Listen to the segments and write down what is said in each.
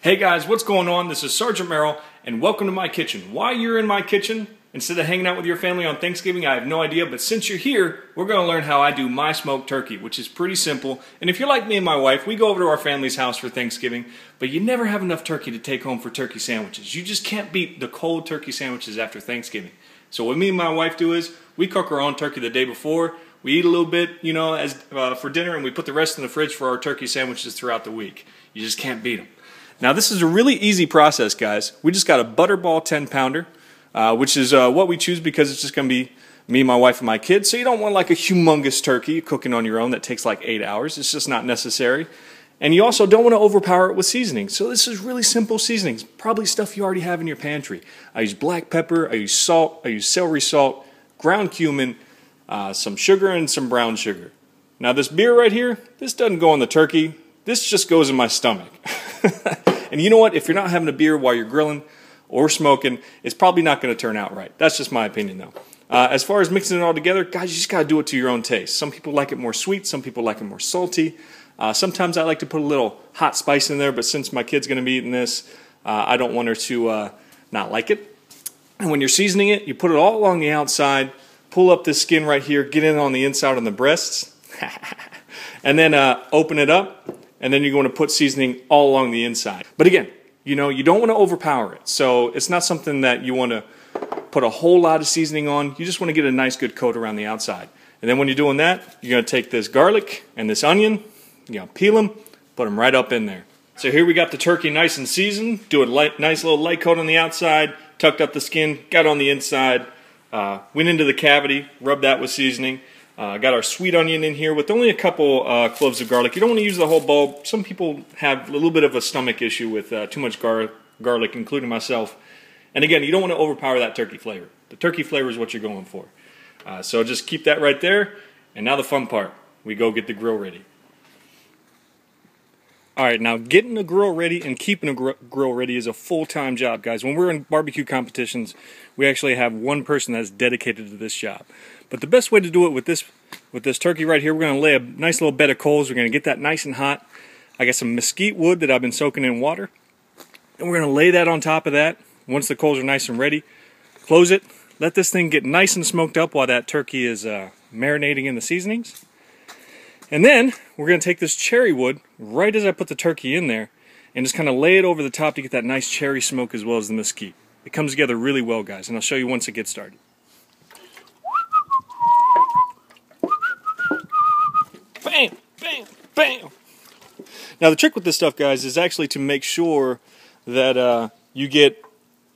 Hey guys, what's going on? This is Sergeant Merrill, and welcome to my kitchen. Why you're in my kitchen instead of hanging out with your family on Thanksgiving, I have no idea, but since you're here, we're going to learn how I do my smoked turkey, which is pretty simple. And if you're like me and my wife, we go over to our family's house for Thanksgiving, but you never have enough turkey to take home for turkey sandwiches. You just can't beat the cold turkey sandwiches after Thanksgiving. So what me and my wife do is, we cook our own turkey the day before, we eat a little bit, for dinner, and we put the rest in the fridge for our turkey sandwiches throughout the week. You just can't beat them. Now this is a really easy process, guys. We just got a Butterball 10-pounder, which is what we choose because it's just going to be me, my wife, and my kids. So you don't want like a humongous turkey cooking on your own that takes like 8 hours. It's just not necessary. And you also don't want to overpower it with seasoning. So this is really simple seasonings, probably stuff you already have in your pantry. I use black pepper, I use salt, I use celery salt, ground cumin, some sugar, and some brown sugar. Now this beer right here, this doesn't go on the turkey. This just goes in my stomach. And you know what? If you're not having a beer while you're grilling or smoking, it's probably not going to turn out right. That's just my opinion, though. As far as mixing it all together, guys, you just got to do it to your own taste. Some people like it more sweet. Some people like it more salty. Sometimes I like to put a little hot spice in there, but since my kid's going to be eating this, I don't want her to not like it. And when you're seasoning it, you put it all along the outside, pull up this skin right here, get in on the inside on the breasts, and then open it up. And then you're going to put seasoning all along the inside. But again, you don't want to overpower it. So it's not something that you want to put a whole lot of seasoning on. You just want to get a nice good coat around the outside. And then when you're doing that, you're going to take this garlic and this onion, peel them, put them right up in there. So here we got the turkey nice and seasoned. Do a nice little light coat on the outside, tucked up the skin, got on the inside, went into the cavity, rubbed that with seasoning. Got our sweet onion in here with only a couple cloves of garlic. You don't want to use the whole bulb. Some people have a little bit of a stomach issue with too much garlic, including myself. And again, you don't want to overpower that turkey flavor. The turkey flavor is what you're going for. So just keep that right there. And now the fun part. We go get the grill ready. Alright, now getting a grill ready and keeping a grill ready is a full-time job, guys. When we're in barbecue competitions, we actually have one person that's dedicated to this job. But the best way to do it with this turkey right here, we're going to lay a nice little bed of coals. We're going to get that nice and hot. I got some mesquite wood that I've been soaking in water. And we're going to lay that on top of that. Once the coals are nice and ready, close it. Let this thing get nice and smoked up while that turkey is marinating in the seasonings. And then we're going to take this cherry wood right as I put the turkey in there and just kind of lay it over the top to get that nice cherry smoke as well as the mesquite. It comes together really well, guys, and I'll show you once it gets started. Bam, bam, bam. Now the trick with this stuff, guys, is actually to make sure that you get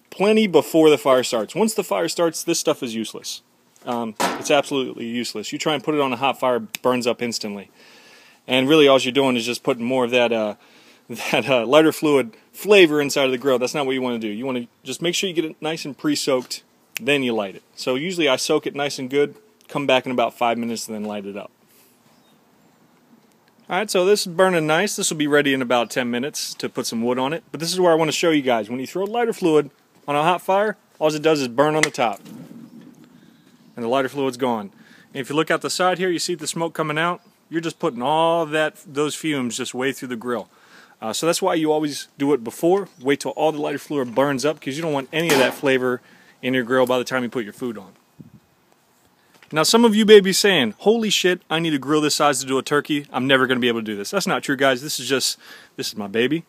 plenty before the fire starts. Once the fire starts, this stuff is useless. It's absolutely useless. You try and put it on a hot fire, it burns up instantly. And really all you're doing is just putting more of that lighter fluid flavor inside of the grill. That's not what you want to do. You want to just make sure you get it nice and pre-soaked, then you light it. So usually I soak it nice and good, come back in about 5 minutes, and then light it up. Alright, so this is burning nice. This will be ready in about 10 minutes to put some wood on it. But this is where I want to show you guys. When you throw lighter fluid on a hot fire, all it does is burn on the top. And the lighter fluid's gone. And if you look out the side here, you see the smoke coming out. You're just putting all those fumes just way through the grill. So that's why you always do it before. Wait till all the lighter fluid burns up because you don't want any of that flavor in your grill by the time you put your food on. Now some of you may be saying, holy shit, I need a grill this size to do a turkey. I'm never going to be able to do this. That's not true, guys. This is my baby.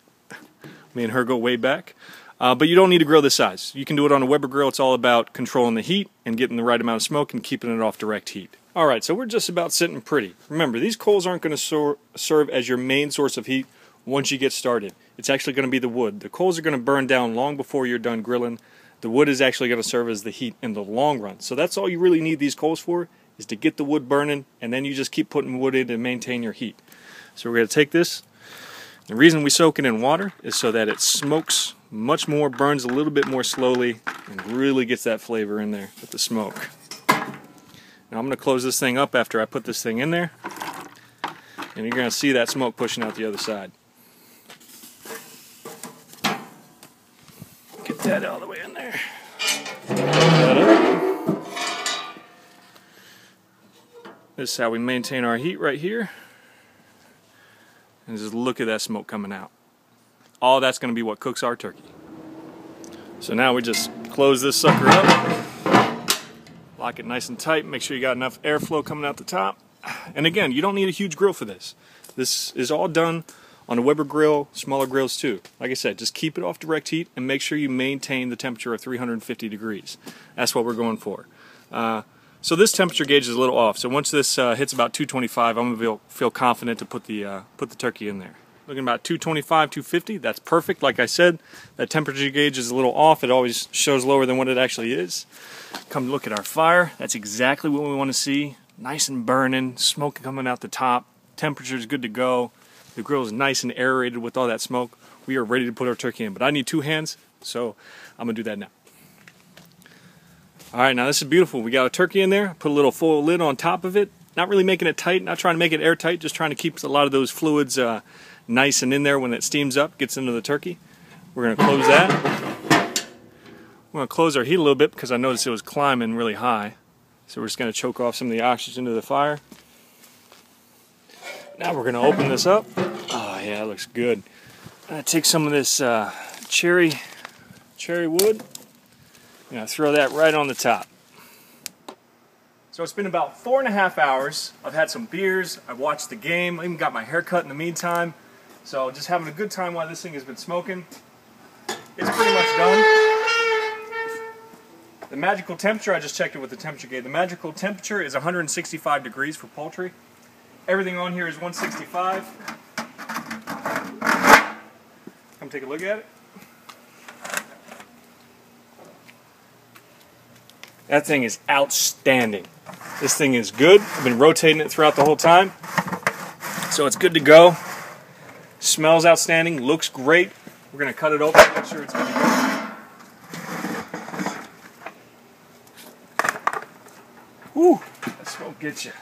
Me and her go way back. But you don't need a grill this size. You can do it on a Weber grill. It's all about controlling the heat and getting the right amount of smoke and keeping it off direct heat. Alright, so we're just about sitting pretty. Remember, these coals aren't going to serve as your main source of heat once you get started. It's actually going to be the wood. The coals are going to burn down long before you're done grilling. The wood is actually going to serve as the heat in the long run. So that's all you really need these coals for, is to get the wood burning, and then you just keep putting wood in to maintain your heat. So we're going to take this. The reason we soak it in water is so that it smokes much more, burns a little bit more slowly, and really gets that flavor in there with the smoke. Now I'm going to close this thing up after I put this thing in there, and you're going to see that smoke pushing out the other side. Get that all the way in there. This is how we maintain our heat right here. And just look at that smoke coming out. all that's going to be what cooks our turkey. So now we just close this sucker up, lock it nice and tight, make sure you got enough airflow coming out the top. And again, you don't need a huge grill for this. This is all done on a Weber grill, smaller grills too. Like I said, just keep it off direct heat and make sure you maintain the temperature of 350 degrees. That's what we're going for. So this temperature gauge is a little off. So once this hits about 225, I'm going to feel confident to put the turkey in there. Looking about 225, 250, that's perfect. Like I said, that temperature gauge is a little off. It always shows lower than what it actually is. Come look at our fire. That's exactly what we want to see. Nice and burning, smoke coming out the top. Temperature is good to go. The grill is nice and aerated with all that smoke. We are ready to put our turkey in, but I need 2 hands, so I'm going to do that now. All right, now this is beautiful. We got a turkey in there. Put a little foil lid on top of it. Not really making it tight, not trying to make it airtight, just trying to keep a lot of those fluids nice and in there when it steams up, gets into the turkey. We're going to close that. We're going to close our heat a little bit because I noticed it was climbing really high. So we're just going to choke off some of the oxygen to the fire. Now we're going to open this up. Oh yeah, it looks good. I'm going to take some of this cherry wood. I'm going to throw that right on the top. So it's been about 4.5 hours. I've had some beers, I've watched the game, I even got my hair cut in the meantime. So just having a good time while this thing has been smoking. It's pretty much done. The magical temperature, I just checked it with the temperature gauge. The magical temperature is 165 degrees for poultry. Everything on here is 165. Come take a look at it. That thing is outstanding. This thing is good. I've been rotating it throughout the whole time. So it's good to go. Smells outstanding, looks great. We're going to cut it open, make sure it's good to go. Whew, that smoke gets you.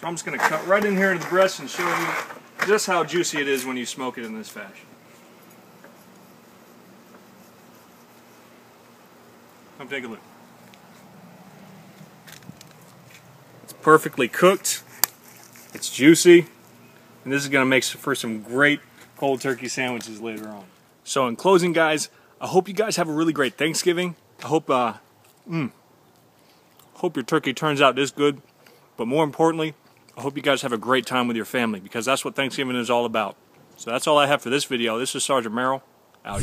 So I'm just going to cut right in here to the breast and show you just how juicy it is when you smoke it in this fashion. Come take a look. It's perfectly cooked. It's juicy. And this is going to make for some great cold turkey sandwiches later on. So in closing, guys, I hope you guys have a really great Thanksgiving. I hope hope your turkey turns out this good. But more importantly, I hope you guys have a great time with your family, because that's what Thanksgiving is all about. So that's all I have for this video. This is Sergeant Merrill. Out.